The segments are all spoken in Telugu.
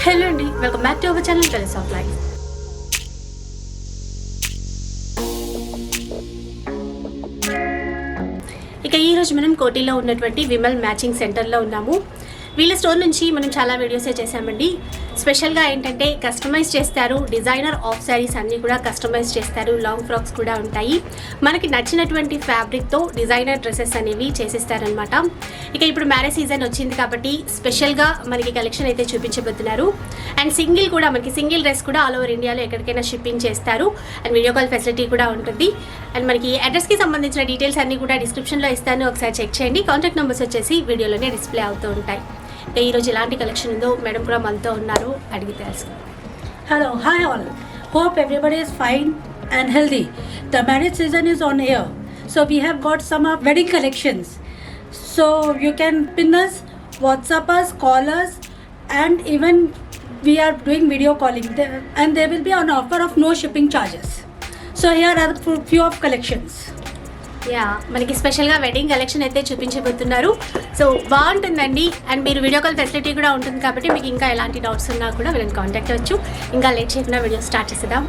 హలో అండి, welcome back to our channel colours of life. ఇక ఈరోజు మనం కోటిలో ఉన్నటువంటి విమల్ మ్యాచింగ్ సెంటర్లో ఉన్నాము. వీళ్ళ స్టోర్ నుంచి మనం చాలా వీడియోసే చేసామండి. స్పెషల్గా ఏంటంటే కస్టమైజ్ చేస్తారు, డిజైనర్ ఆఫ్ శారీస్ అన్నీ కూడా కస్టమైజ్ చేస్తారు, లాంగ్ ఫ్రాక్స్ కూడా ఉంటాయి. మనకి నచ్చినటువంటి ఫ్యాబ్రిక్తో డిజైనర్ డ్రెస్సెస్ అనేవి చేసిస్తారనమాట. ఇక ఇప్పుడు మ్యారేజ్ సీజన్ వచ్చింది కాబట్టి స్పెషల్గా మనకి కలెక్షన్ అయితే చూపించబోతున్నారు. అండ్ సింగిల్ కూడా మనకి సింగిల్ డ్రెస్ కూడా ఆల్ ఓవర్ ఇండియాలో ఎక్కడికైనా షిప్పింగ్ చేస్తారు. అండ్ వీడియో కాల్ ఫెసిలిటీ కూడా ఉంటుంది. అండ్ మనకి అడ్రస్కి సంబంధించిన డీటెయిల్స్ అన్నీ కూడా డిస్క్రిప్షన్లో ఇస్తాను, ఒకసారి చెక్ చేయండి. కాంటాక్ట్ నెంబర్స్ వచ్చేసి వీడియోలోనే డిస్ప్లే అవుతూ ఉంటాయి. ఈరోజు ఎలాంటి కలెక్షన్ ఉందో మేడం కూడా మనతో ఉన్నారు, అడిగి తెలుసుకుందాం. Hello, hi all. Hope everybody is fine and healthy. The marriage season is on air, so we have got some wedding collections. So you can pin us, WhatsApp us, call us, and even we are doing video calling. And there will be an offer of no shipping charges. So here are a few of collections. Yeah, మనకి స్పెషల్గా వెడ్డింగ్ కలెక్షన్ అయితే చూపించబోతున్నారు. సో బాగుంటుందండి. అండ్ మీరు వీడియో కాల్ ఫెసిలిటీ కూడా ఉంటుంది కాబట్టి మీకు ఇంకా ఎలాంటి డౌట్స్ ఉన్నా కూడా వీళ్ళని కాంటాక్ట్ అవ్వచ్చు. ఇంకా లేట్ చేయకుండా వీడియో స్టార్ట్ చేసేద్దాం.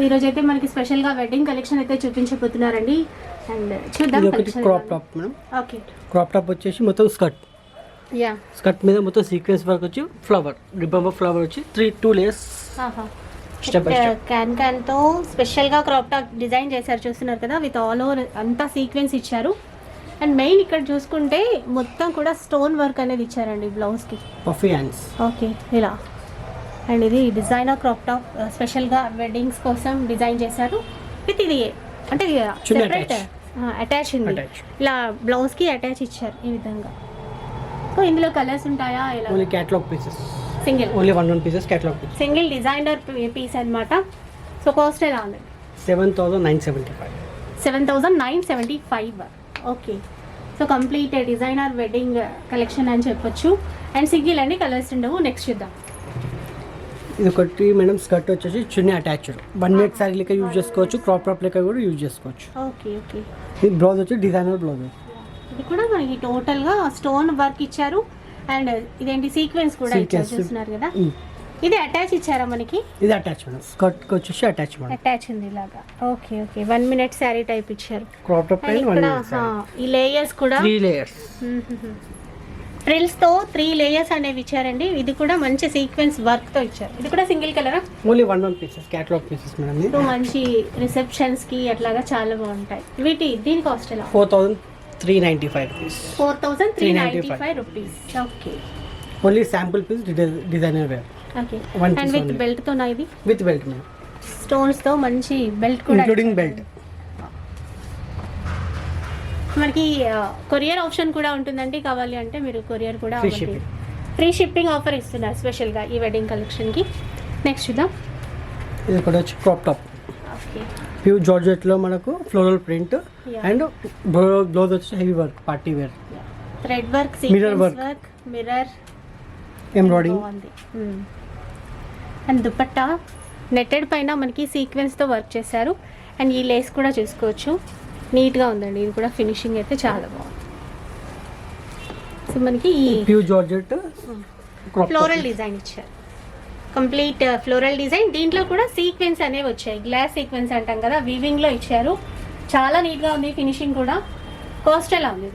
ఈరోజు అయితే మనకి స్పెషల్గా వెడ్డింగ్ కలెక్షన్ అయితే చూపించబోతున్నారండి. అండ్ చూద్దాం. Crop top madam. Okay, crop top వచ్చేసి మొత్తం స్కర్ట్. యా, స్కర్ట్ మీద మొత్తం సీక్వెన్స్ వర్క్ వచ్చి ఫ్లవర్ రిబ్బన్ ఫ్లవర్ వచ్చి 2 layers స్టెప్ బై స్టెప్. క్యాన్తో స్పెషల్గా క్రాప్ టాప్ డిజైన్ చేశారు, చూస్తున్నారు కదా. విత్ ఆల్ ఓవర్ అంతా సీక్వెన్స్ ఇచ్చారు. అండ్ మెయిన్ ఇక్కడ చూసుకుంటే మొత్తం కూడా స్టోన్ వర్క్ అనేది ఇచ్చారండి బ్లౌజ్కి. Puffy hands. ఓకే, ఇలా. అండ్ ఇది డిజైనర్ క్రాప్ టాప్ స్పెషల్గా వెడ్డింగ్స్ కోసం డిజైన్ చేశారు. విత్ ఇది అంటే సెపరేట్ అటాచ్ ఉంది, ఇలా బ్లౌజ్కి అటాచ్ ఇచ్చారు ఈ విధంగా. సో ఇందులో కలర్స్ ఉంటాయా? ఇలా only catalogue pieces, single, only 1 pieces catalogue pieces, single designer piece అన్నమాట. సో కాస్ట్ ఎలా ఉంది? 7,975. 7,975. Okay, so complete designer wedding collection అని చెప్పొచ్చు. అండ్ సింగిల్ అండి, కలర్స్ ఉండవు. నెక్స్ట్ చూద్దాం. ఇది ఒకటి మేడం స్కర్ట్ వచ్చేసి చున్నీ అటాచ్డ్ 1 మీటర్ శారీ లెక్క యూజ్ చేసుకోవచ్చు, క్రాప్ టాప్ లెక్క కూడా యూజ్ చేసుకోవచ్చు. Okay okay. ఇది బ్లౌజ్ వచ్చి డిజైనర్ బ్లౌజ్. ఇది కూడా మనకి టోటల్గా స్టోన్ వర్క్ ఇచ్చారు. అండ్ ఇదేంటి సీక్వెన్స్ కూడా ఇచ్చారు, చూస్తున్నారు కదా. ఇది అటాచ్ ఇచ్చారా మనకి? ఇది అటాచ్ మేడం. స్కర్ట్ కి వచ్చేసి అటాచ్ మేడం. అటాచ్ ఉంది ఇలాగా. Okay okay. 1 minute sari type ఇచ్చారు. క్రాప్ టాప్ పైన 1 minute. ఈ లేయర్స్ కూడా 3 layers. ఫ్రిల్స్ తో 3 layers అనేవి ఇచ్చారండి. ఇది కూడా మంచి సీక్వెన్స్ వర్క్ తో ఇచ్చారు. ఇది కూడా సింగిల్ కలరా? Only 1 pieces catalogue pieces madam. ఇది మంచి రిసెప్షన్స్ కి అట్లాగా చాలా బాగుంటాయి. దీని కాస్ట్ ఎలా? 4,395 rupees. 4,395 rupees. Okay. Only sample piece designer wear. Okay. And with belt తో నా ఇది? With belt madam. స్టోన్స్ తో మంచి బెల్ట్ కూడా ఇంక్లూడింగ్ బెల్ట్. మనకి కొరియర్ ఆప్షన్ కూడా ఉంటుందండి. కావాలి అంటే మీరు కొరియర్ కూడా ఫ్రీ షిప్పింగ్ ఆఫర్ ఇస్తున్నారు స్పెషల్గా ఈ వెడ్డింగ్ కలెక్షన్కి. నెక్స్ట్ చూద్దాం. ఇది కూడా వచ్చి క్రాప్ టాప్. ఓకే. ప్యూర్ జార్జెట్లో మనకు ఫ్లోరల్ ప్రింట్ అండ్ బ్లౌజ్ వచ్చి heavy work, party wear, thread work, mirror work, mirror embroidering. And dupatta netted పైన మనకి సీక్వెన్స్తో వర్క్ చేశారు. అండ్ ఈ లేస్ కూడా చూసుకోవచ్చు, నీట్గా ఉందండి. ఇది కూడా ఫినిషింగ్ అయితే చాలా బాగుంది. సో మనకి ఈ ప్యూర్ జార్జెట్ ఫ్లోరల్ డిజైన్ ఇచ్చారు, కంప్లీట్ ఫ్లోరల్ డిజైన్. దీంట్లో కూడా సీక్వెన్స్ అనేవి వచ్చాయి, గ్లాస్ సీక్వెన్స్ అంటాం కదా, వీవింగ్లో ఇచ్చారు. చాలా నీట్గా ఉంది ఫినిషింగ్ కూడా. కాస్ట్ ఎలా ఉంది?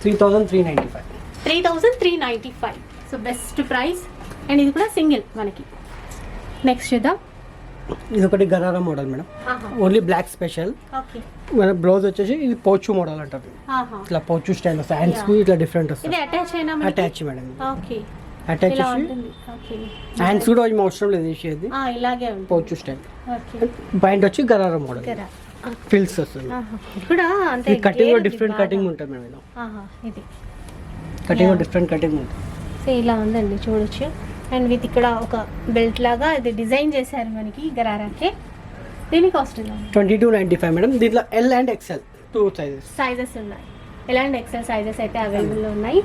3,395. 3,395. So best price. అండ్ ఇది కూడా సింగిల్ మనకి. నెక్స్ట్ చూద్దాం. ఇది ఒకటి gharara model madam, only black special. Okay. మన బ్లౌజ్ వచ్చేసి ఇది పోచు మోడల్ అంటారు, ఇట్లా పోచు స్టైల్ వస్తుంది. హ్యాండ్స్ కు ఇట్లా డిఫరెంట్ వస్తుంది. ఇది అటాచ్ అయినా అటాచ్ మేడం. ఓకే. అటాచ్ చేసి హ్యాండ్స్ కూడా ఏం అవసరం లేదు, వేసేది ఇలాగే ఉంటుంది పోచు స్టైల్. ఓకే. పాయింట్ వచ్చి గరారా మోడల్ ఫిల్స్ వస్తుంది. కూడా అంతే. కటింగ్ లో డిఫరెంట్ కటింగ్ ఉంటుంది మేడం. ఇది కటింగ్ లో డిఫరెంట్ కటింగ్ ఉంటుంది. సో ఇలా ఉందండి, చూడొచ్చు. అండ్ విత్ ఇక్కడ ఒక బెల్ట్ లాగా ఇది డిజైన్ చేశారు మనకి గరారాకి. దీని కాస్ట్ 2295 మేడం. దీంట్లో ఎల్ అండ్ ఎక్సెల్ 2 సైజెస్ ఉన్నాయి. ఎల్ అండ్ ఎక్సెల్ సైజెస్ అయితే అవైలబుల్లో ఉన్నాయి.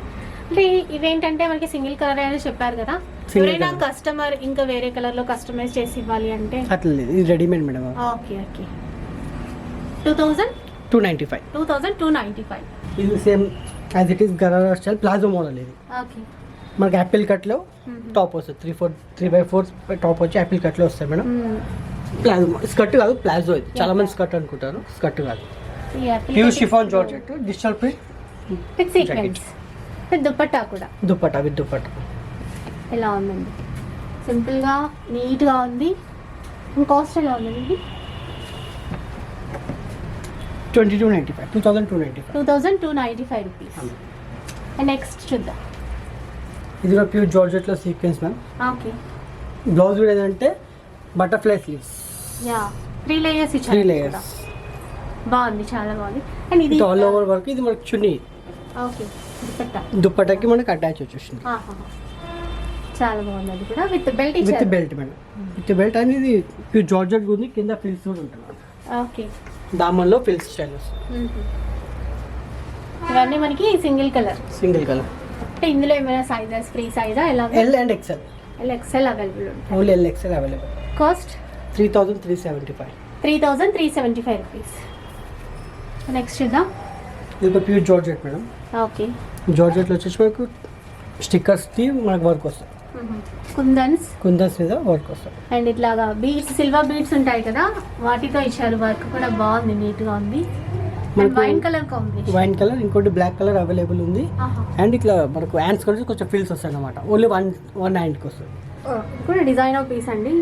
అంటే ఇవేంటంటే మనకి సింగిల్ కలర్ అనేది చెప్పారు కదా, ఎవరైనా కస్టమర్ ఇంకా వేరే కలర్ లో కస్టమైజ్ చేసి ఇవ్వాలి అంటే అట్లా లేదు, ఇది రెడీమేడ్ మేడం. Okay okay. 2,295. 2,295. ఇది same as it is gharara style palazzo model ఇది. ఓకే. మనకి యాపిల్ కట్లో టాప్ వస్తుంది 3/4 టాప్ వచ్చి యాపిల్ కట్లో వస్తాయి మేడం. ప్లాజో స్కర్ట్ కాదు, ప్లాజో ఇది. చాలా మంది స్కర్ట్ అనుకుంటారు, స్కర్ట్ కాదు. Pure chiffon georgette digital print with sequence with dupatta కూడా. దుపట్టా విత్ దుపట్టా ఎలా ఉందండి, సింపుల్గా నీట్గా ఉంది. కాస్ట్ ఎలా ఉందండి? 2295 2295. 2295 రూపీస్. అండ్ నెక్స్ట్ చూద్దాం. ఇది కూడా ప్యూర్ జార్జెట్లో సీక్వెన్స్ మ్యామ్. ఓకే. బ్లౌజ్ కూడా ఏంటంటే బటర్ఫ్లై స్లీవ్స్, యా 3 లేయర్స్ 3 ఇచ్చారు. లేయర్స్. బాగుంది, చాలా బాగుంది. అండ్ ఇది ఆల్ ఓవర్ వర్క్. ఇది మనకి చున్నీ ఓకే దుపట్టా. దుప్పటాకి మనకి అటాచ్ వచ్చేసింది. చాలా బాగుంది. అది కూడా విత్ బెల్ట్ విత్ ఇచ్చారు. బెల్ట్ మేడం, విత్ బెల్ట్ అనేది ప్యూర్ జార్జెట్ ఉంది. కింద ఫిల్స్ కూడా ఉంటుంది. ఓకే. దామన్లో ఫిల్స్ స్టైల్ వస్తుంది. ఇవన్నీ మనకి సింగిల్ కలర్. Single colour. అంటే ఇందులో ఏమైనా సైజెస్, ఫ్రీ సైజా ఎలా? L and XL. XL available ఉంటుంది. Only L XL available. Cost 3375. 3375 rupees. Next చూద్దాం. ఇది ఒక ప్యూర్ జార్జెట్ మేడం. ఓకే. జార్జెట్లో వచ్చేసి మనకు స్టిక్కర్స్కి మనకు వర్క్ వస్తుంది. కుందన్స్ కుందన్స్ మీద వర్క్ వస్తుంది. అండ్ ఇట్లాగా బీడ్స్, సిల్వర్ బీడ్స్ ఉంటాయి కదా, వాటితో ఇచ్చారు. వర్క్ కూడా బాగుంది, నీట్గా ఉంది. And wine colour combination. Wine colour, ఇంకోటి బ్లాక్ కలర్ అవైలబుల్ ఉంది. అండ్ ఇట్లా మనకు హ్యాండ్స్ కూడా కొంచెం ఫిల్స్ వస్తాయి అనమాట. ఓన్లీ 1 హ్యాండ్కి వస్తుంది. కూడా డిజైన్ ఆఫ్ పీస్ అండి.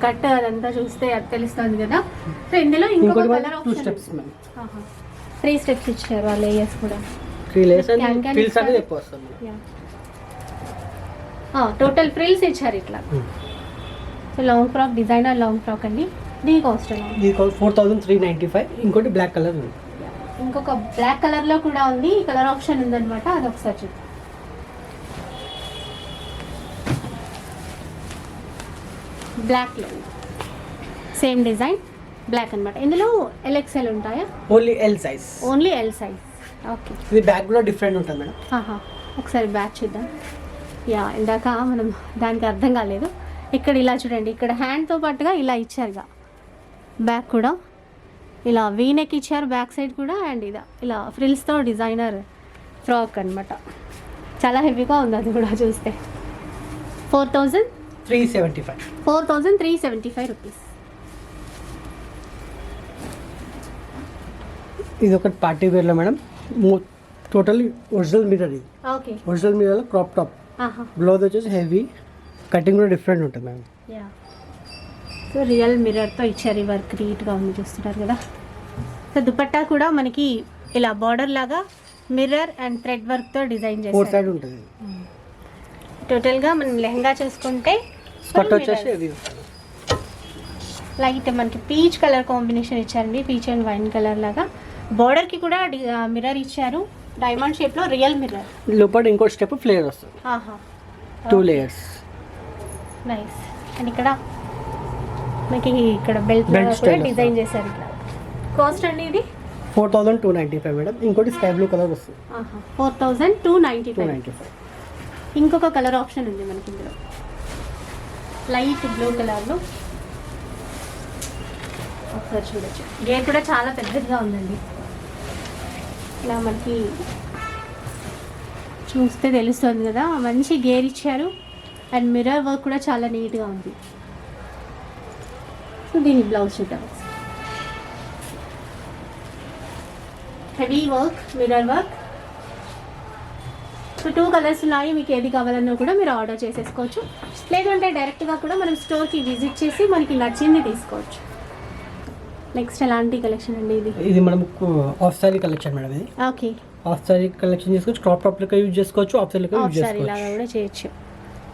కట్ అదంతా చూస్తే అది తెలుస్తుంది కదా. సో ఇందులో ఇంకొక కలర్ 2 స్టెప్స్ మ్యామ్. 3 స్టెప్స్ ఇచ్చారు. ఆ లేయర్స్ కూడా 3 లేయర్స్ అండ్ Can ఫిల్స్ అనేది ఇస్తారు. ఎక్కువ వస్తుంది. టోటల్ ఫ్రిల్స్ ఇచ్చారు ఇట్లా. So long frock, designer long frock అండి. దీని కాస్ట్ ఎలా? ఇది 4395. ఇంకోటి బ్లాక్ కలర్ ఉంది. ఇంకొక బ్లాక్ కలర్ లో కూడా ఉంది, కలర్ ఆప్షన్ ఉందన్నమాట. అది ఒకసారి చూద్దాం. బ్లాక్ లో సేమ్ డిజైన్, బ్లాక్ అన్నమాట. ఇందులో ఎల్ఎక్స్ఎల్ ఉంటాయా? Only L size. Only L size. Okay. ఇది బ్యాక్ కూడా డిఫరెంట్ ఉంటుంది మేడం. ఒకసారి బ్యాక్ చూద్దాం. యా, ఇందాక మనం దానికి అర్థం కాలేదు. ఇక్కడ ఇలా చూడండి, ఇక్కడ హ్యాండ్తో పాటుగా ఇలా ఇచ్చారుగా. బ్యాక్ కూడా ఇలా వీనెక్ ఇచ్చారు, బ్యాక్ సైడ్ కూడా. అండ్ ఇలా ఫ్రిల్స్తో డిజైనర్ ఫ్రాక్ అన్నమాట. చాలా హెవీగా ఉంది అది కూడా చూస్తే. 4375 రూపీస్. ఇది ఒక పార్టీ వేర్లో మేడం. Total original mirror. ఇది ఓకే. ఒరిజినల్ మిర్రర్లో క్రాప్ టాప్. బ్లౌజ్ వచ్చేసి హెవీ, కటింగ్ కూడా డిఫరెంట్ ఉంటుంది మేడం. యా, సో రియల్ మిర్రర్తో ఇచ్చారు. ఈ వర్క్ నీట్గా ఉంది, చూస్తున్నారు కదా. సో దుపట్టా కూడా మనకి ఇలా బార్డర్ లాగా మిర్రర్ అండ్ థ్రెడ్ వర్క్తో డిజైన్ 4 చేశారు. సైడ్ ఉంటుంది. టోటల్గా మనం లెహంగా చూసుకుంటే స్కర్ట్ వచ్చేసి ఇది లైట్ మనకి పీచ్ కలర్ కాంబినేషన్ ఇచ్చారండి. పీచ్ అండ్ వైన్ కలర్ లాగా. బార్డర్కి కూడా మిర్రర్ ఇచ్చారు, డైమండ్ షేప్లో రియల్ మిర్రర్. లోపల ఇంకో స్టెప్ ఫ్లేయర్ వస్తుంది. 2 లేయర్స్. నైస్. అండ్ ఇక్కడ మనకి ఇక్కడ బెల్ట్ style డిజైన్ చేశారు. ఇక్కడ కాస్ట్ అండి ఇది 4295 మేడం. ఇంకోటి స్కై బ్లూ కలర్ వస్తుంది. 4295. ఇంకొక కలర్ ఆప్షన్ ఉంది మనకి ఇందులో, లైట్ బ్లూ కలర్లో. ఒకసారి చూడొచ్చు. గేర్ కూడా చాలా పెద్దదిగా ఉందండి. ఇలా మనకి చూస్తే తెలుస్తుంది కదా, మంచి గేర్ ఇచ్చారు. అండ్ మిర్రర్ వర్క్ కూడా చాలా నీట్గా ఉంది. సో దీని బ్లౌజ్ చూద్దాం. Heavy work, mirror work. So 2 colours ఉన్నాయి. మీకు ఏది కావాలన్నా కూడా మీరు ఆర్డర్ చేసేసుకోవచ్చు. లేదంటే డైరెక్ట్గా కూడా మనం స్టోర్కి విజిట్ చేసి మనకి నచ్చింది తీసుకోవచ్చు. నెక్స్ట్ ఎలాంటి కలెక్షన్ అండి ఇది? ఇది మనం ఆఫ్ సారీ కలెక్షన్ మేడం. ఇది ఓకే. ఆఫ్ సారీ కలెక్షన్ చేసుకోవచ్చు. క్రాప్ టాప్ లెక్క యూజ్ చేసుకోవచ్చు, ఆఫ్ సారీ లెక్క యూజ్ సారీ లాగా చేసుకోవచ్చు. కూడా చేయొచ్చు.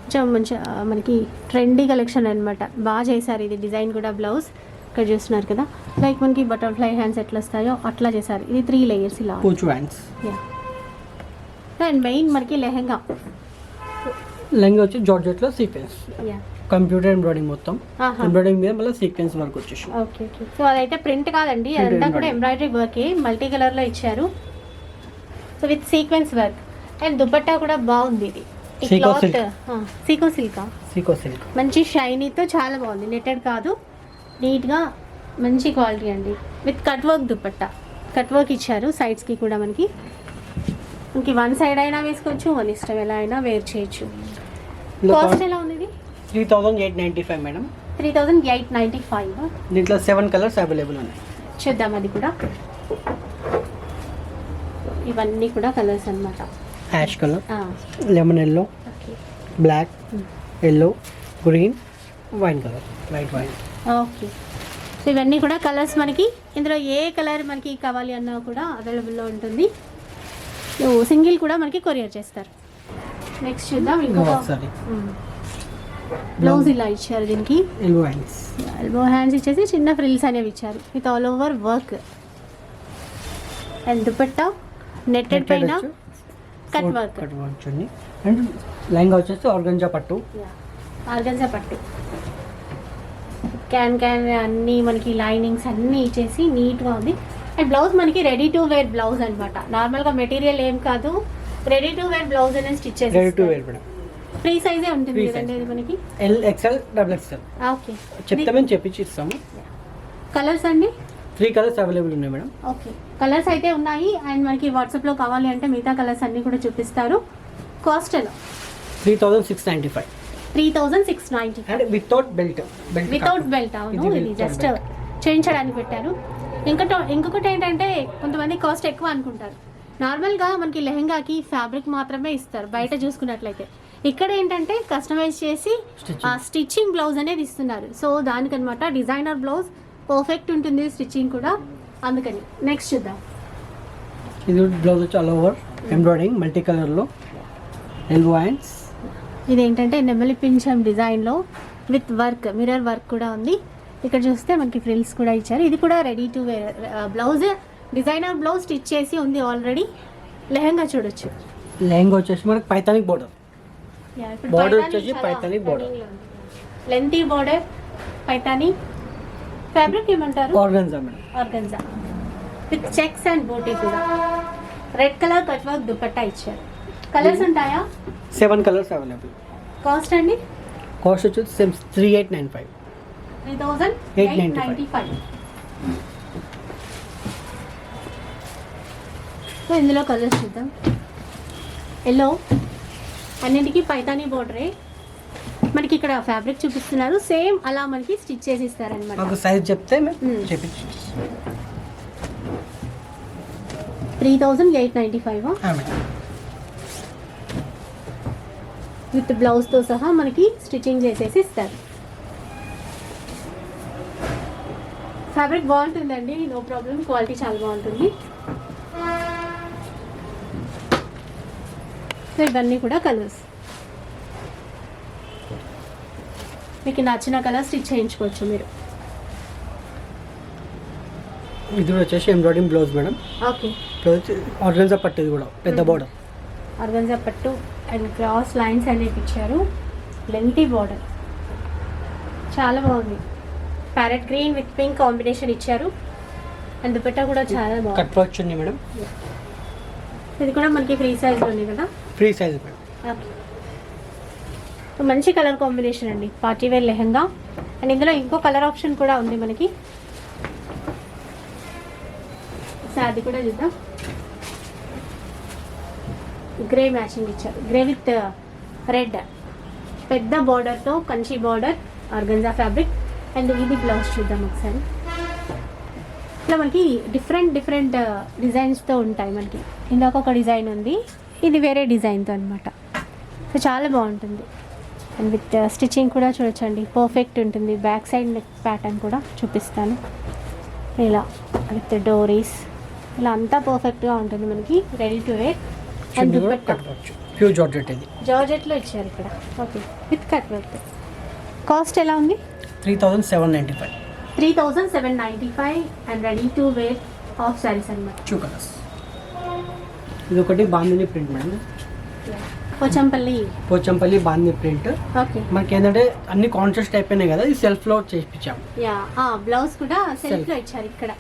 కొంచెం మంచి మనకి ట్రెండీ కలెక్షన్ అనమాట. బాగా చేశారు. ఇది డిజైన్ కూడా, బ్లౌజ్ ఇక్కడ చూస్తున్నారు కదా, లైక్ మనకి బటర్ఫ్లై హ్యాండ్స్ ఎట్లా వస్తాయో అట్లా చేశారు. ఇది 3 లేయర్స్ ఇలా. పూచు హ్యాండ్స్. అండ్ మెయిన్ మనకి లెహంగా వచ్చి జార్జెట్లో సీక్వెన్స్, యా, కంప్యూటర్ ఎంబ్రాయిడింగ్ మొత్తం. ఎంబ్రాయిడింగ్ మీద మళ్ళీ సీక్వెన్స్ వర్క్ వచ్చేసి. ఓకే. సో అదైతే ప్రింట్ కాదండి, అదంతా కూడా ఎంబ్రాయిడరీ వర్కే. మల్టీ కలర్లో ఇచ్చారు. So with sequence work. And dupatta కూడా బాగుంది. ఇది సీకో సిల్క్. సీకో సిల్కా? సీకో సిల్క్. మంచి షైనీతో చాలా బాగుంది. నెట్టెడ్ కాదు, నీట్గా మంచి క్వాలిటీ అండి. With cut work dupatta. Cut work ఇచ్చారు సైడ్స్కి కూడా మనకి. మనకి వన్ సైడ్ అయినా వేసుకోవచ్చు, మన ఇష్టం ఎలా అయినా వేర్ చేయొచ్చు. ఇందులో కాస్ట్ ఎలా ఉంది ఇది? 3895 మేడం. 3895. దీంట్లో 7 కలర్స్ అవైలబుల్ ఉన్నాయి. చూద్దాం అది కూడా. ఇవన్నీ కూడా కలర్స్ అన్నమాట. Ash colour, lemon yellow, okay black, yellow, green, wine colour, light wine. Okay. So ఇవన్నీ కూడా కలర్స్ మనకి ఇందులో ఏ కలర్ మనకి కావాలి అన్నా కూడా అవైలబుల్లో ఉంటుంది. సింగిల్ కూడా మనకి కొరియర్ చేస్తారు. నెక్స్ట్ చూద్దాం ఇంకొక సరే. బ్లౌజ్ ఇలా ఇచ్చారు. దీనికి ఎల్బో హ్యాండ్స్, ఎల్బో హ్యాండ్స్ ఇచ్చేసి చిన్న ఫ్రిల్స్ అనేవి ఇచ్చారు with all over work. And dupatta netted పైన కట్ వర్క్. కట్ వర్క్ చూడండి. అండ్ లెహంగా వచ్చేసి ఆర్గంజా పట్టు. ఆర్గన్జా పట్టు, క్యాన్ అన్నీ మనకి లైనింగ్స్ అన్నీ ఇచ్చేసి నీట్గా ఉంది. అండ్ బ్లౌజ్ మనకి రెడీ టు వేర్ బ్లౌజ్ అనమాట. నార్మల్గా మెటీరియల్ ఏం కాదు, రెడీ టు వేర్ బ్లౌజ్ అనేది స్టిచ్ చేసి ready to wear madam. Free సైజే ఉంటుంది Free కదండి ఇది మనకి. L, XL, double XL okay. చెప్తామని చెప్పించి ఇస్తాము. కలర్స్ అండి 3 కలర్స్ అవైలబుల్ ఉన్నాయి మేడం. ఓకే. కలర్స్ అయితే ఉన్నాయి. అండ్ మనకి వాట్సాప్లో కావాలి అంటే మిగతా కలర్స్ అన్నీ కూడా చూపిస్తారు. కాస్ట్ ఎలా? 3695 3690. And without belt. Without belt. అవును, ఇది జస్ట్ చేయించడానికి పెట్టారు. ఇంకొకటి ఏంటంటే కొంతమంది కాస్ట్ ఎక్కువ అనుకుంటారు. నార్మల్గా మనకి లెహెంగాకి ఫ్యాబ్రిక్ మాత్రమే ఇస్తారు బయట చూసుకున్నట్లయితే. ఇక్కడ ఏంటంటే కస్టమైజ్ చేసి ఆ స్టిచ్చింగ్ బ్లౌజ్ అనేది ఇస్తున్నారు. సో దానికనమాట డిజైనర్ బ్లౌజ్ పర్ఫెక్ట్ ఉంటుంది, స్టిచ్చింగ్ కూడా. అందుకని నెక్స్ట్ చూద్దాం. ఇది బ్లౌజ్ వచ్చి ఆల్ ఓవర్ ఎంబ్రాయిడింగ్ మల్టీ కలర్లో, ఎల్బో హ్యాండ్స్. ఇది ఏంటంటే నెమలి పింఛం డిజైన్లో విత్ వర్క్, మిర్రర్ వర్క్ కూడా ఉంది. ఇక్కడ చూస్తే మనకి ఫ్రిల్స్ కూడా ఇచ్చారు. ఇది కూడా ready to wear blouse, designer blouse stitch చేసి ఉంది ఆల్రెడీ. లెహంగా చూడొచ్చు. లెహంగా వచ్చేసి మనకి పైతానిక్ బోర్డర్. ఇప్పుడు Border పైతాని వచ్చేసి చాలా పైతాని border. trending లో ఉంది. Lengthy border Paithani. ఫ్యాబ్రిక్ ఏమంటారు? Organza madam. Organza with checks and booti కూడా. Red colour cut work dupatta ఇచ్చారు. కలర్స్ ఉంటాయా? 7 కలర్స్ అవైలబుల్. కాస్ట్ అండి కాస్ట్ వచ్చేసి సేమ్ 3895. 3895. సో ఇందులో కలర్స్ చూద్దాం. ఎల్లో, అన్నింటికి పైతానీ బోర్డరే. మనకి ఇక్కడ ఫ్యాబ్రిక్ చూపిస్తున్నారు, సేమ్ అలా మనకి స్టిచ్ చేసి ఇస్తారనమాట. మాకు సైజ్ చెప్తే మేము చెప్పించి 3895 విత్ బ్లౌజ్తో సహా మనకి స్టిచ్చింగ్ చేసేసి ఇస్తారు. ఫ్యాబ్రిక్ బాగుంటుందండి, నో ప్రాబ్లం, క్వాలిటీ చాలా బాగుంటుంది. సో ఇవన్నీ కూడా కలర్స్. మీకు నచ్చిన కలర్ స్టిచ్ చేయించుకోవచ్చు మీరు. ఇది వచ్చేసి embroidering blouse madam. Okay. Blouse organza పట్టు, ఇది కూడా పెద్ద బోర్డర్. ఆర్గన్జా పట్టు అండ్ క్రాస్ లైన్స్ అనేవి ఇచ్చారు. లెంతీ బార్డర్ చాలా బాగుంది. Parrot green with pink combination ఇచ్చారు. అండ్ దుపట్టా కూడా చాలా బాగుంది. కట్ వర్క్ ఉంది మేడం. ఇది కూడా మనకి ఫ్రీ సైజ్లో ఉంది కదా. Free size madam. Okay. So మంచి కలర్ కాంబినేషన్ అండి, పార్టీ వేర్ లెహంగా. అండ్ ఇందులో ఇంకో కలర్ ఆప్షన్ కూడా ఉంది మనకి. సో అది కూడా చూద్దాం. గ్రే మ్యాచింగ్ ఇచ్చారు, గ్రే విత్ రెడ్, పెద్ద బార్డర్తో Kanchi border, organza fabric. And ఇది బ్లౌజ్ చూద్దాం ఒకసారి. ఇట్లా మనకి డిఫరెంట్ డిజైన్స్తో ఉంటాయి. మనకి ఇందాక ఒక డిజైన్ ఉంది, ఇది వేరే డిజైన్తో అనమాట. సో చాలా బాగుంటుంది. అండ్ విత్ స్టిచ్చింగ్ కూడా చూడొచ్చండి, పర్ఫెక్ట్ ఉంటుంది. బ్యాక్ సైడ్ నెక్ ప్యాటర్న్ కూడా చూపిస్తాను. ఇలా విత్ డోరీస్ ఇలా అంతా పర్ఫెక్ట్గా ఉంటుంది మనకి, ready to wear. And dupatta pure georgette, ఇది జార్జెట్లో ఇచ్చారు ఇక్కడ. Okay, with cut work. Cost ఎలా ఉంది? 3795. 3795 and ready to wear half saris అనమాట. 2 కలర్స్. ఇది ఒకటి bandhani print madam, Pochampally bandhani print. Okay. మనకి ఏంటంటే అన్ని కాంట్రాస్ట్ అయిపోయినాయి కదా, ఇది సెల్ఫ్ లో చేయించాం. యా, బ్లౌజ్ కూడా సెల్ఫ్లో ఇచ్చారు ఇక్కడ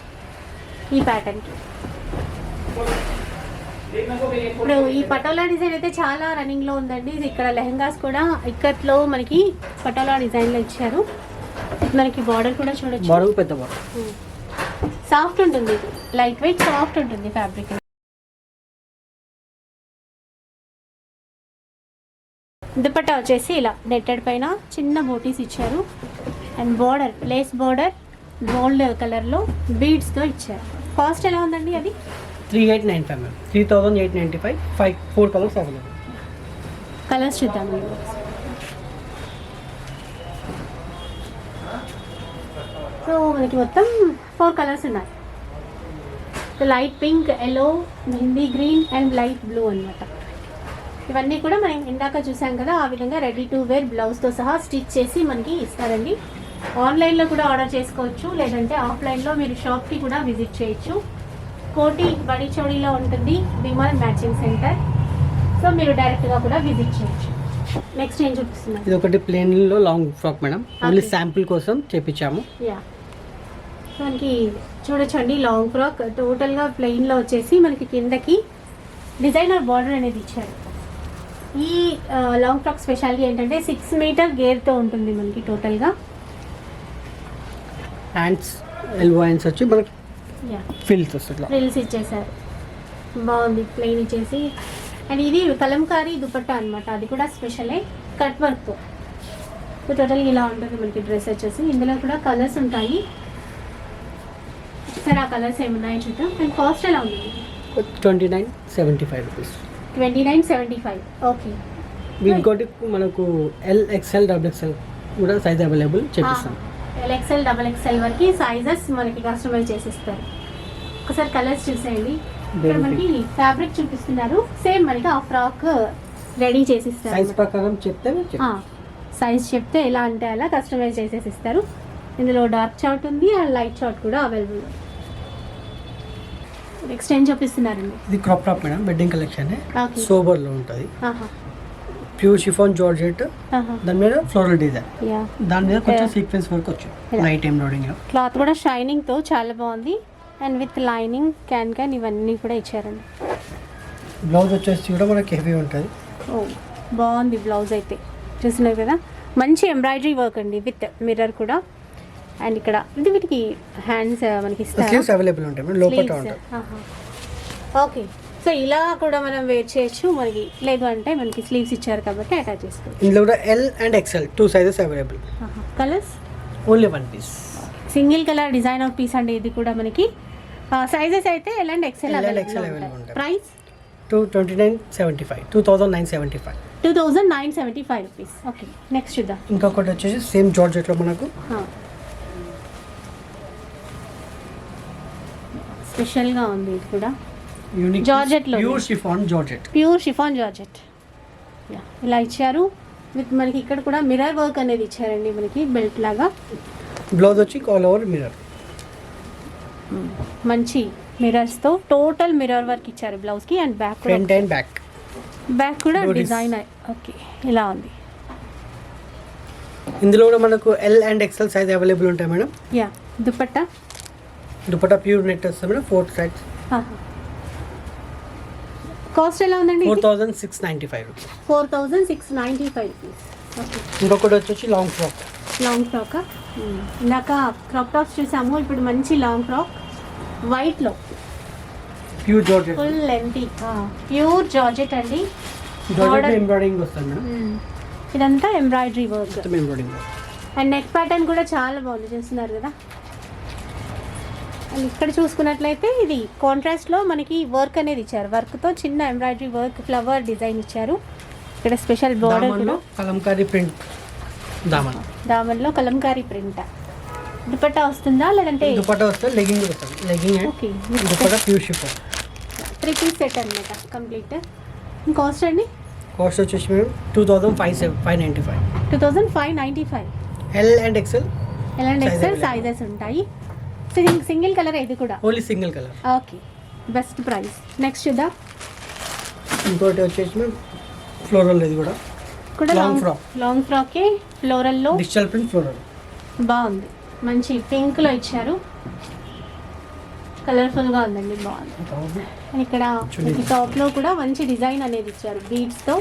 ఈ ప్యాటర్న్కి. ఇప్పుడు ఈ పటోలా డిజైన్ అయితే చాలా రన్నింగ్లో ఉందండి. ఇది ఇక్కడ లెహంగాస్ కూడా ఇక్కట్లో మనకి పటోలా డిజైన్లో ఇచ్చారు. మనకి బార్డర్ కూడా చూడొచ్చు, బార్డర్ పెద్ద బార్డర్. సాఫ్ట్ ఉంటుంది, ఇది లైట్ వెయిట్ సాఫ్ట్ ఉంటుంది ఫ్యాబ్రిక్. దుపట్టా వచ్చేసి ఇలా నెట్టెడ్ పైన చిన్న బోటీస్ ఇచ్చారు and border lace border gold కలర్లో బీడ్స్తో ఇచ్చారు. కాస్ట్ ఎలా ఉందండి అది? 3895 మ్యామ్. 3895 4 colours available. కలర్స్ చూద్దామండి. సో మనకి మొత్తం 4 కలర్స్ ఉన్నాయి. Light pink, yellow, mehndi green and light blue అన్నమాట. ఇవన్నీ కూడా మనం ఇందాక చూసాం కదా, ఆ విధంగా రెడీ టు వేర్ బ్లౌజ్తో సహా స్టిచ్ చేసి మనకి ఇస్తారండి. ఆన్లైన్లో కూడా ఆర్డర్ చేసుకోవచ్చు, లేదంటే ఆఫ్లైన్లో మీరు షాప్కి కూడా విజిట్ చేయొచ్చు. కోటి బడి చౌడీలో ఉంటుంది విమల్ మ్యాచింగ్ సెంటర్. సో మీరు డైరెక్ట్గా కూడా విజిట్ చేయొచ్చు. నెక్స్ట్ ఏం చూపిస్తున్నారు? ఇది ఒకటి ప్లెయిన్లో long frock madam, only sample కోసం చేపించాము. యా, మనకి చూడొచ్చండి లాంగ్ ఫ్రాక్ టోటల్గా ప్లెయిన్లో వచ్చేసి మనకి కిందకి డిజైనర్ బార్డర్ అనేది ఇచ్చారు. ఈ లాంగ్ ఫ్రాక్ స్పెషాలిటీ ఏంటంటే 6 మీటర్ గేర్తో ఉంటుంది మనకి టోటల్గా. హ్యాండ్స్ ఎల్బో హ్యాండ్స్ వచ్చి మనకి యా, ఫిల్స్ వస్తుంది. ఫ్రిల్స్ ఇచ్చేసారు, బాగుంది ప్లెయిన్ ఇచ్చేసి. అండ్ ఇది కలంకారీ దుపట్టా అనమాట, అది కూడా స్పెషలే కట్ వర్క్తో. సో టోటల్ ఇలా ఉంటుంది మనకి డ్రెస్ వచ్చేసి. ఇందులో కూడా కలర్స్ ఉంటాయి, సరే ఆ కలర్స్ ఏమున్నాయో చూద్దాం. అండ్ కాస్ట్ ఎలా ఉంది? 2975 రూపీస్. 2975. ఓకే. ఇంకోటి మనకు LXL XXL కూడా సైజ్ అవైలబుల్ చేపిస్తాం. LXL XXL వరకు సైజెస్ మనకి కస్టమైజ్ చేసిస్తారు. ఒకసారి కలర్స్ చూసేయండి. ఇక్కడ మనకి ఫ్యాబ్రిక్ చూపిస్తున్నారు, సేమ్ మనకి ఆ ఫ్రాక్ రెడీ చేసిస్తారు. సైజ్ ప్రకారం చెప్తే సైజ్ చెప్తే ఎలా అంటే అలా కస్టమైజ్ చేసేసి ఇస్తారు. ఇందులో డార్క్ చార్ట్ ఉంది అండ్ లైట్ చార్ట్ కూడా అవైలబుల్. నెక్స్ట్ ఏం చూపిస్తున్నారండి? ఇది crop top madam, wedding collection Okay. Sober లో ఉంటుంది. ప్యూర్ షిఫాన్ జార్జెట్, దాని మీద ఫ్లోరల్ డిజైన్, యా, దాని మీద కొంచెం Yeah. సీక్వెన్స్ వర్క్ వచ్చింది. Yeah. నైట్ ఎంబ్రాయిడింగ్ లో క్లాత్ కూడా షైనింగ్తో చాలా బాగుంది. అండ్ విత్ లైనింగ్ క్యాన్ ఇవన్నీ కూడా ఇచ్చారండి. బ్లౌజ్ వచ్చేసి కూడా మనకి హెవీ ఉంటుంది. ఓ బాగుంది బ్లౌజ్ అయితే, చూస్తున్నారు కదా, మంచి ఎంబ్రాయిడరీ వర్క్ అండి విత్ మిర్రర్ కూడా. అండ్ ఇక్కడ ఇది వీటికి హ్యాండ్స్ మనకి ఇస్తారు. స్లీవ్స్ అవైలబుల్ ఉంటాయి మేడం, లోపల ఉంటుంది. ఓకే, సో ఇలా కూడా మనం వేర్ చేయొచ్చు, మనకి లేదు అంటే మనకి స్లీవ్స్ ఇచ్చారు కాబట్టి అటాచ్ చేసుకోవచ్చు. ఇందులో కూడా L and XL 2 sizes available. Colours only 1 piece. Single colour designer piece అండి ఇది కూడా మనకి. సైజెస్ అయితే L and XL L and available XL available ఉంటాయి. ఉంటాయి. ప్రైస్ 2975 2975. 2975 రూపీస్. ఓకే, నెక్స్ట్ చూద్దాం. ఇంకొకటి వచ్చేసి సేమ్ జార్జెట్ లో మనకు స్పెషల్గా ఉంది ఇది కూడా, యూనిక్ జార్జెట్ లో pure chiffon georgette. Pure chiffon georgette. Yeah, ఇలా ఇచ్చారు విత్ మనకి ఇక్కడ కూడా మిర్రర్ వర్క్ అనేది ఇచ్చారండి మనకి బెల్ట్ లాగా. బ్లౌజ్ వచ్చి ఆల్ ఓవర్ మిర్రర్, మంచి మిర్రర్స్తో టోటల్ మిర్రర్ వర్క్ ఇచ్చారు బ్లౌజ్కి. And back front and back కూడా Bodies. డిజైన్. ఓకే, ఇలా ఉంది. ఇందులో కూడా మనకు L and XL size available ఉంటాయి madam. Yeah, dupatta dupatta pure net వస్తుంది మేడం, 4 సైడ్స్. కాస్ట్ ఎలా ఉందండి? 4695 రూపీస్. 4695 రూపీస్. ఓకే, ఇంకొకటి వచ్చేసి లాంగ్ ఫ్రాక్. Long frock. ఇందాక క్రాప్ టాప్స్ చూసాము, ఇప్పుడు మంచి లాంగ్ ఫ్రాక్ వైట్లో pure georgette. Full lengthy pure georgette అండి. Georgette Border. ఎంబ్రాయిడింగ్ వస్తుంది మేడం, ఇదంతా ఎంబ్రాయిడరీ వర్క్. మొత్తం ఎంబ్రాయిడింగ్. అండ్ నెక్ ప్యాటర్న్ కూడా చాలా బాగుంది, చూస్తున్నారు కదా. అండ్ ఇక్కడ చూసుకున్నట్లయితే ఇది కాంట్రాస్ట్లో మనకి వర్క్ అనేది ఇచ్చారు, వర్క్తో చిన్న ఎంబ్రాయిడరీ వర్క్ ఫ్లవర్ డిజైన్ ఇచ్చారు. ఇక్కడ స్పెషల్ బార్డర్ దామన్లో కూడా, కలంకారీ ప్రింట్. దామన్లో కలంకారీ ప్రింట్. దుపట్టా వస్తుందా లేదంటే? దుపట్టా వస్తుంది, లెగ్గింగ్ వస్తుంది. Legging and okay, dupatta pure chiffon. 3 piece set అనమాట కంప్లీట్. కాస్ట్ అండి? కాస్ట్ వచ్చేసి madam 2595. 2595. L and XL L and Size XL available. Sizes ఉంటాయి. సింగిల్ కలర్ ఇది కూడా. Only single colour. Okay, best price. Next చూద్దాం. ఇంకోటి వచ్చేసి మేడం ఫ్లోరల్, ఇది కూడా కూడా Long frock. లాంగ్ ఫ్రాకే ఫ్లోరల్లో డిజిటల్ ప్రింట్ ఫ్లోరల్. బాగుంది, మంచి పింక్లో ఇచ్చారు, కలర్ఫుల్గా ఉందండి, బాగుంది. అండ్ ఇక్కడ చూడండి. టాప్లో కూడా మంచి డిజైన్ అనేది ఇచ్చారు బీడ్స్తో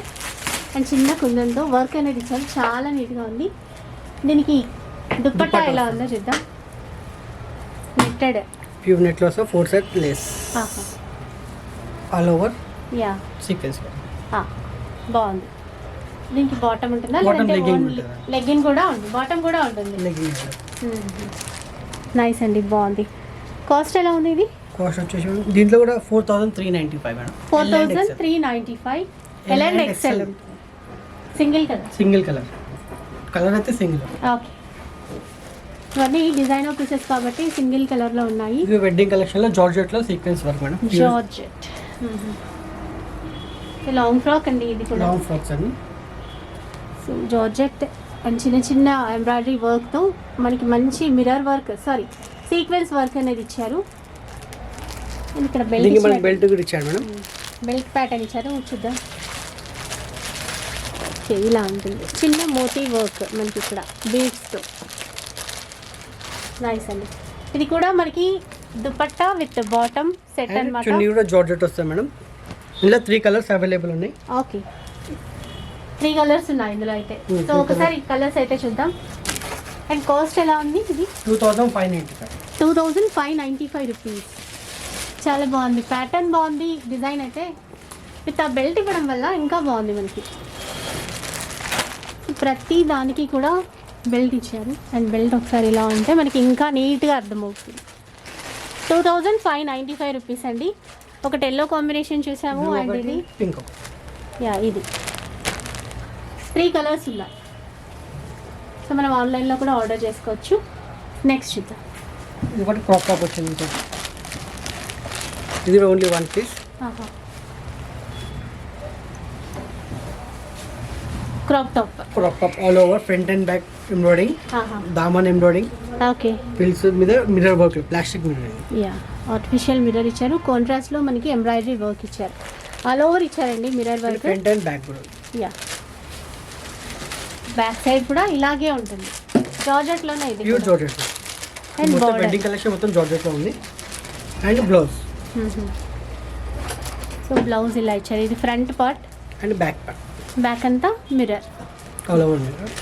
అండ్ చిన్న కుందంతో వర్క్ అనేది ఇచ్చారు, చాలా నీట్గా ఉంది. దీనికి దుపట్టా దుపట్టా ఎలా వస్తుంది. ఉందో చూద్దాం. నెట్టెడ్. ప్యూర్ నెట్లో వస్తే 4 set lace all over yeah, sequence. బాగుంది. దీనికి బాటమ్ ఉంటుందా Bottom లేదంటే legging ఓన్లీ ఉంటుంది. లెగ్గిన్ కూడా ఉంది, బాటమ్ కూడా ఉంటుంది. లెగ్గింగ్ నైస్ అండి, బాగుంది. కాస్ట్ ఎలా ఉంది ఇది? కాస్ట్ వచ్చేసి మేడం దీంట్లో కూడా 4395 madam. 4395. L and XL single colour. Single colour అయితే సింగిల్. ఓకే, ఇవన్నీ డిజైనర్ పీసెస్ కాబట్టి సింగిల్ కలర్లో ఉన్నాయి. ఇది వెడ్డింగ్ కలెక్షన్లో జార్జెట్లో sequence work madam. Georgette long frock అండి ఇది కూడా. లాంగ్ ఫ్రాక్స్ అండి. సో జార్జెట్ అండ్ చిన్న చిన్న ఎంబ్రాయిడరీ వర్క్తో మనకి మంచి మిర్రర్ వర్క్, సీక్వెన్స్ వర్క్ అనేది ఇచ్చారు. అండ్ ఇక్కడ దీనికి మనకి బెల్ట్ బెల్ట్ కూడా ఇచ్చాడు మేడం. బెల్ట్ ప్యాటర్న్ ఇచ్చారు, చూద్దాం. ఓకే, ఇలా ఉంటుంది చిన్న మోతీ వర్క్ మనకి ఇక్కడ బీడ్స్తో. నైస్ అండి. ఇది కూడా మనకి dupatta with bottom set and అన్నమాట. చున్నీ కూడా జార్జెట్ వస్తుంది మేడం. ఇందులో 3 కలర్స్ అవైలబుల్ ఉన్నాయి. ఓకే, 3 కలర్స్ ఉన్నాయి ఇందులో అయితే. సో ఒకసారి కలర్స్ అయితే చూద్దాం. అండ్ కాస్ట్ ఎలా ఉంది ఇది? 2595. 2595 రూపీస్. చాలా బాగుంది, ప్యాటర్న్ బాగుంది, డిజైన్ అయితే విత్ ఆ బెల్ట్ ఇవ్వడం వల్ల ఇంకా బాగుంది మనకి. ప్రతి దానికి కూడా బెల్ట్ ఇచ్చారు. అండ్ బెల్ట్ ఒకసారి ఇలా ఉంటే మనకి ఇంకా నీట్గా అర్థమవుతుంది. 2595 రూపీస్ అండి. ఒకటి ఎల్లో కాంబినేషన్ చూసాము అండ్ ఇది పింక్. యా, ఇది 3 కలర్స్ ఉన్నాయి. సో మనం ఆన్లైన్లో కూడా ఆర్డర్ చేసుకోవచ్చు. నెక్స్ట్ చూద్దాం. ఇది ఒకటి క్రాప్ టాప్ వచ్చింది. ఇది only 1 piece. Crop top. Crop top all over front and back embroidering, దామన్ ఎంబ్రాయిడింగ్, ఓకే. ఫిల్స్ మీద mirror work, plastic mirror. Yeah, artificial mirror ఇచ్చారు. కాంట్రాస్ట్లో మనకి ఎంబ్రాయిడరీ వర్క్ ఇచ్చారు. ఆల్ ఓవర్ ఇచ్చారండి mirror work. Front and back కూడా. యా, బ్యాక్ సైడ్ కూడా ఇలాగే ఉంటుంది. జార్జెట్లోనే ఇది ప్యూర్ జార్జెట్. అండ్ మొత్తం బార్డర్. వెడ్డింగ్ కలెక్షన్ మొత్తం జార్జెట్లో ఉంది. And blouse. సో బ్లౌజ్ ఇలా ఇచ్చారు. ఇది front part and back part. Back అంతా mirror. All over mirror.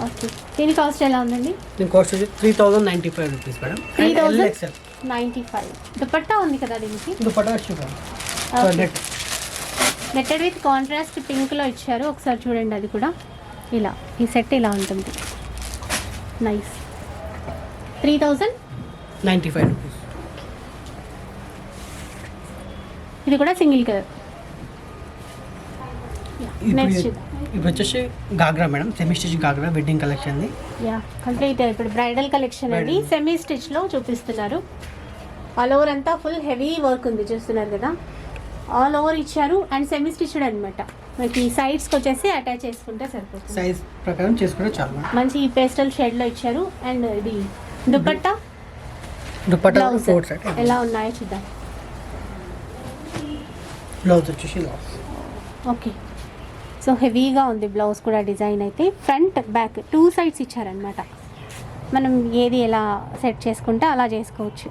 Okay, దీని కాస్ట్ ఎలా ఉందండి? దీని కాస్ట్ వచ్చి 3095 రూపీస్ మేడం. 3095. దుపట్టా ఉంది కదా దీనికి. Dupatta chiffon. Net. Netted with contrast పింక్లో ఇచ్చారు. ఒకసారి చూడండి, అది కూడా ఇలా ఈ సెట్ ఇలా ఉంటుంది. నైస్. 3095 రూపీస్. ఇది కూడా సింగిల్ కలర్. నెక్స్ట్ ఇప్పుడు వచ్చేసి ghagra madam, semi stitch ghagra wedding collection. Yeah, complete ఇప్పుడు బ్రైడల్ కలెక్షన్ అండి. సెమీ స్టిచ్లో చూపిస్తున్నారు. ఆల్ ఓవర్ అంతా ఫుల్ హెవీ వర్క్ ఉంది, చూస్తున్నారు కదా. ఆల్ ఓవర్ ఇచ్చారు అండ్ సెమీ స్టిచ్డ్ అనమాట. మనకి సైడ్స్కి వచ్చేసి అటాచ్ చేసుకుంటే సరిపోతుంది. సైజ్ ప్రకారం చేసుకుంటే చాలు. మంచి పేస్టల్ షేడ్లో ఇచ్చారు. అండ్ ఇది దుపట్టా దుపట్టా బ్లౌజ్ 4 సెట్. ఎలా ఉన్నాయో చూద్దాం. బ్లౌజ్ వచ్చేసి లాస్. ఓకే, సో హెవీగా ఉంది బ్లౌజ్ కూడా. డిజైన్ అయితే ఫ్రంట్ బ్యాక్ 2 సైడ్స్ ఇచ్చారనమాట. మనం ఏది ఎలా సెట్ చేసుకుంటే అలా చేసుకోవచ్చు.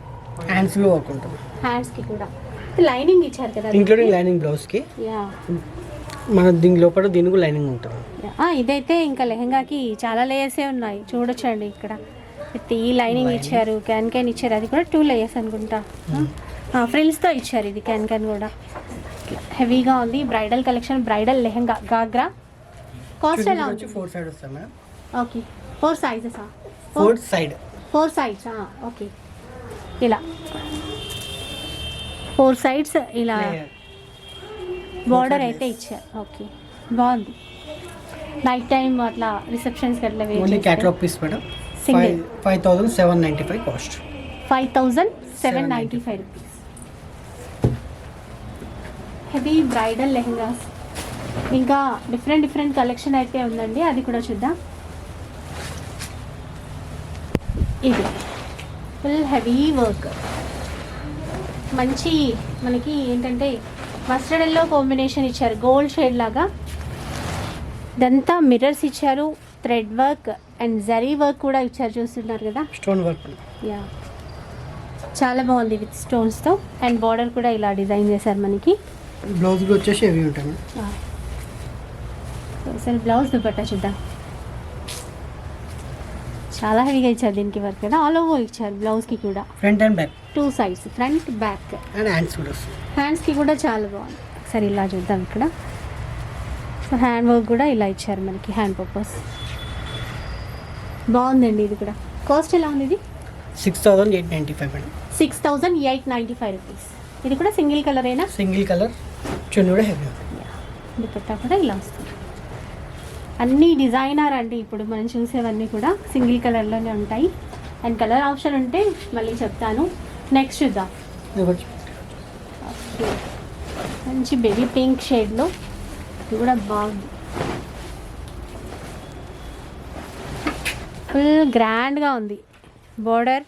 హ్యాండ్స్ లో వర్క్ ఉంటుంది. హ్యాండ్స్కి కూడా లైనింగ్ ఇచ్చారు కదా, ఇంక్లూడింగ్ లైనింగ్ బ్లౌజ్ కి. యా, మన దీని లోపల దీనికి లైనింగ్ ఉంటుంది. ఇదైతే ఇంకా లెహంగాకి చాలా లేయర్సే ఉన్నాయి, చూడొచ్చండి. ఇక్కడ ఈ లైనింగ్ ఇచ్చారు, క్యాన్ ఇచ్చారు. అది కూడా 2 లేయర్స్ అనుకుంటా. ఫ్రిల్స్తో ఇచ్చారు. ఇది క్యాన్ కూడా హెవీగా ఉంది. Bridal collection, bridal lehenga ghagra. Cost ఎలా ఉంది? 4 సైడ్ వస్తాయి madam. Okay, 4 sizes. 4 side. 4 sides. Okay, ఇలా 4 సైడ్స్ ఇలా బార్డర్ అయితే ఇచ్చారు. ఓకే, బాగుంది. నైట్ టైం అట్లా రిసెప్షన్స్కి అట్లా only catalogue piece madam. Single 5795 cost. 5795 rupees. Heavy bridal lehengas. ఇంకా డిఫరెంట్ కలెక్షన్ అయితే ఉందండి, అది కూడా చూద్దాం. ఇది ఫుల్ హెవీ వర్క్. మంచి మనకి ఏంటంటే మస్టర్డ్ ఎల్లో కాంబినేషన్ ఇచ్చారు, గోల్డ్ షేడ్ లాగా. ఇదంతా మిర్రర్స్ ఇచ్చారు, thread work and zari work కూడా ఇచ్చారు, చూస్తున్నారు కదా. Stone work. యా, చాలా బాగుంది విత్ స్టోన్స్తో. అండ్ బార్డర్ కూడా ఇలా డిజైన్ చేశారు మనకి. బ్లౌజ్ వచ్చేసి హెవీ ఉంటుంది. అసలు బ్లౌజ్ దుపట్టా చూద్దాం. చాలా హెవీగా ఇచ్చారు దీనికి వర్క్ కూడా. ఆల్ ఓవర్ ఇచ్చారు బ్లౌజ్కి కూడా. Front and back 2 sides, front back. And hands కూడా వస్తుంది. హ్యాండ్స్కి కూడా చాలా బాగుంది. ఒకసారి ఇలా చూద్దాం ఇక్కడ. సో హ్యాండ్ వర్క్ కూడా ఇలా ఇచ్చారు మనకి, హ్యాండ్ పర్పస్ బాగుందండి. ఇది కూడా కాస్ట్ ఎలా ఉంది? ఇది 6,895 మేడం. 6,895 రూపీస్. ఇది కూడా సింగిల్ కలర్ అయినా? సింగిల్ కలర్, చున్నీ కూడా హెవీ. దుపట్టా కూడా ఇలా వస్తుంది. అన్నీ డిజైనర్ అండి, ఇప్పుడు మనం చూసేవన్నీ కూడా సింగిల్ కలర్లోనే ఉంటాయి. అండ్ కలర్ ఆప్షన్ ఉంటే మళ్ళీ చెప్తాను. నెక్స్ట్ చూద్దాం. ఓకే, మంచి బేబీ పింక్ షేడ్లో, ఇది కూడా బాగుంది. ఫుల్ గ్రాండ్గా ఉంది. బోర్డర్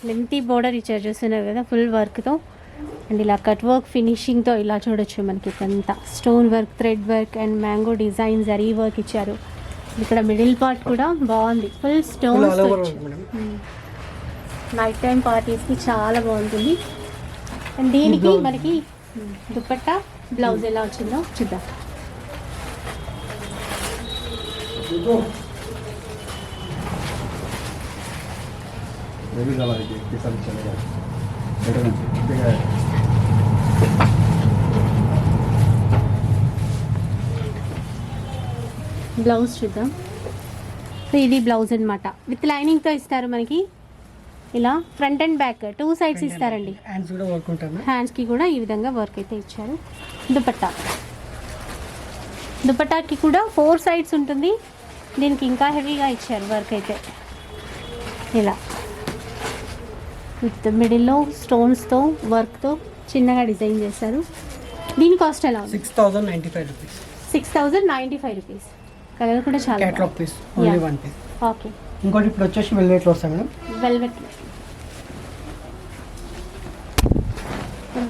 లెంతీ బోర్డర్ ఇచ్చారు, చూస్తున్నారు కదా, ఫుల్ వర్క్తో. అండ్ ఇలా కట్ వర్క్ ఫినిషింగ్తో ఇలా చూడొచ్చు. మనకి ఇదంతా stone work, thread work and mango design, zari work ఇచ్చారు. ఇక్కడ మిడిల్ పార్ట్ కూడా బాగుంది, ఫుల్ స్టోన్స్. నైట్ టైం పార్టీస్కి చాలా బాగుంటుంది. అండ్ దీనికి మనకి దుపట్టా, బ్లౌజ్ ఎలా వచ్చిందో చూద్దాం. బ్లౌజ్ చూద్దాం. సో ఇది బ్లౌజ్ అన్నమాట, విత్ లైనింగ్తో ఇస్తారు మనకి. ఇలా ఫ్రంట్ అండ్ బ్యాక్ 2 సైడ్స్ ఇస్తారండి. హ్యాండ్స్ కూడా వర్క్ ఉంటుంది. హ్యాండ్స్కి కూడా ఈ విధంగా వర్క్ అయితే ఇచ్చారు. దుపట్టా, దుపట్టాకి కూడా 4 సైడ్స్ ఉంటుంది. దీనికి ఇంకా హెవీగా ఇచ్చారు వర్క్ అయితే. ఇలా విత్ మిడిల్లో స్టోన్స్తో వర్క్తో చిన్నగా డిజైన్ చేశారు. దీని కాస్ట్ ఎలా ఉంది? 6,095 రూపీస్. 6,095 రూపీస్. కలర్ కూడా చాలా catalogue piece, only 1 piece. Okay. ఇంకోటి ఇప్పుడు వచ్చేసి వెల్వెట్లో వస్తాయి మేడం.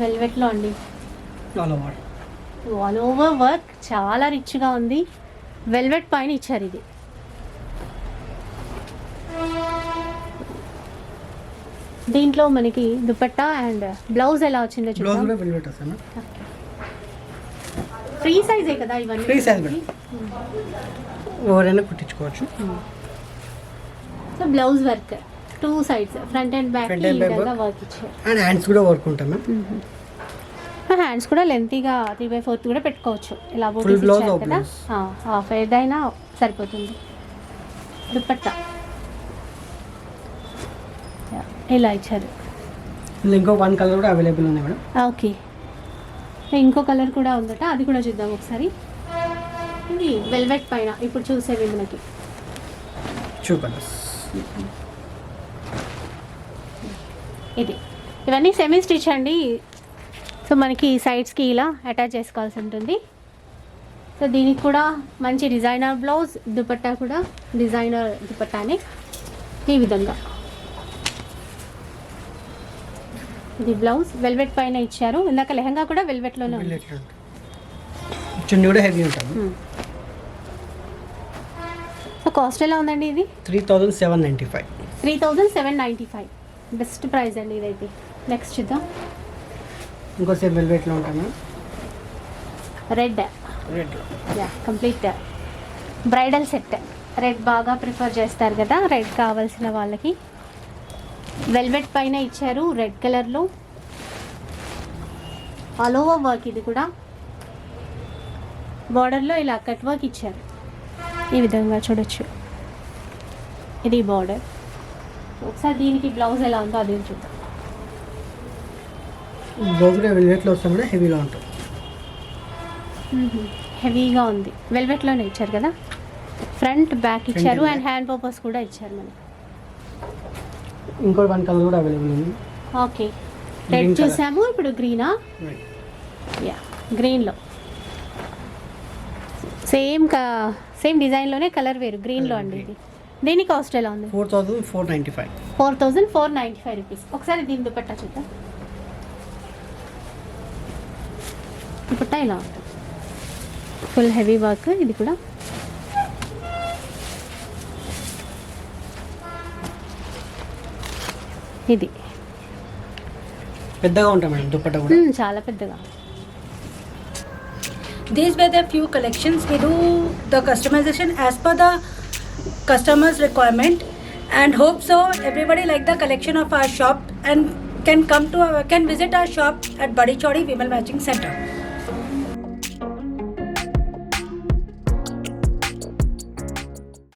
వెల్వెట్లో అండి, ఆల్ ఓవర్ వర్క్ చాలా రిచ్గా ఉంది. వెల్వెట్ పైన ఇచ్చారు ఇది. దీంట్లో మనకి దుపట్టా అండ్ బ్లౌజ్ ఎలా వచ్చిందో బ్లౌజ్ చూద్దాం. కూడా వెల్వెట్ వస్తాయి మేడం. ఫ్రీ సైజే కదా ఇవన్నీ? ఫ్రీ సైజ్ మేడం, ఎవరైనా కుట్టించుకోవచ్చు. So blouse work 2 sides, front and back Front and back విధంగా work. వర్క్ ఇచ్చారు. అండ్ హ్యాండ్స్ కూడా వర్క్ ఉంటుంది మ్యామ్. హ్యాండ్స్ కూడా లెంతీగా 3/4 కూడా పెట్టుకోవచ్చు. ఇలా Full బూటీస్ blouse ఇచ్చారు or కదా, blouse? హాఫ్ ఏదైనా సరిపోతుంది. దుపట్టా ఇలా ఇచ్చారు. ఇందులో ఇంకో 1 కలర్ కూడా అవైలబుల్ ఉంది మేడం. ఓకే, ఇంకో కలర్ కూడా ఉందట, అది కూడా చూద్దాం ఒకసారి. ఇది వెల్వెట్ పైన ఇప్పుడు చూసేవి మనకి 2 కలర్స్. ఇది ఇవన్నీ సెమీ స్టిచ్ అండి. సో మనకి సైడ్స్కి ఇలా అటాచ్ చేసుకోవాల్సి ఉంటుంది. సో దీనికి కూడా మంచి డిజైనర్ బ్లౌజ్, దుపట్టా కూడా డిజైనర్ దుపట్టానే ఈ విధంగా. ఇది బ్లౌజ్ వెల్వెట్ పైన ఇచ్చారు. ఇందాక లెహంగా కూడా వెల్వెట్లోనే ఉంది. వెల్వెట్లో ఉంటుంది. చున్నీ కూడా హెవీ ఉంటుంది. సో కాస్ట్ ఎలా ఉందండి ఇది? 3,795. 3,795. బెస్ట్ ప్రైస్ అండి ఇదైతే. నెక్స్ట్ చూద్దాం. ఇంకో సేమ్ వెల్వెట్లో ఉంటుంది ma'am. Red complete bridal set. Red బాగా ప్రిఫర్ చేస్తారు కదా, రెడ్ కావాల్సిన వాళ్ళకి. వెల్వెట్ పైన ఇచ్చారు రెడ్ కలర్లో, ఆల్ ఓవర్ వర్క్. ఇది కూడా బార్డర్లో ఇలా కట్ వర్క్ ఇచ్చారు, ఈ విధంగా చూడొచ్చు. ఇది బార్డర్. ఒకసారి దీనికి బ్లౌజ్ ఎలా ఉందో అది చూద్దాం. బ్లౌజ్ కూడా వెల్వెట్లో వస్తాం కూడా హెవీగా ఉంటుంది. హెవీగా ఉంది, వెల్వెట్లోనే ఇచ్చారు కదా. ఫ్రంట్ బ్యాక్ ఇచ్చారు అండ్ హ్యాండ్ పర్పస్ కూడా ఇచ్చారు మనకి. ఇంకో 1 కలర్ కూడా అవైలబుల్ ఉంది. ఓకే, రెడ్ చూసాము, ఇప్పుడు గ్రీనా? యా, గ్రీన్లో సేమ్ డిజైన్లోనే కలర్ వేరు, గ్రీన్లో అండి ఇది. దీని కాస్ట్ ఎలా ఉంది? 4,495. 4,495 రూపీస్. ఒకసారి దీని దుపట్టా చూద్దాం. దుపట్టా ఇలా ఉంటుంది, ఫుల్ హెవీ వర్క్. ఇది కూడా ఇది పెద్దగా ఉంటాయి మేడం దుపట్టా కూడా. చాలా పెద్దగా. These were the few collections. We do the customization as per the customer's requirement, and hope so everybody like the collection of our shop and can visit our shop at Badi Chaudi Vimal Matching Center.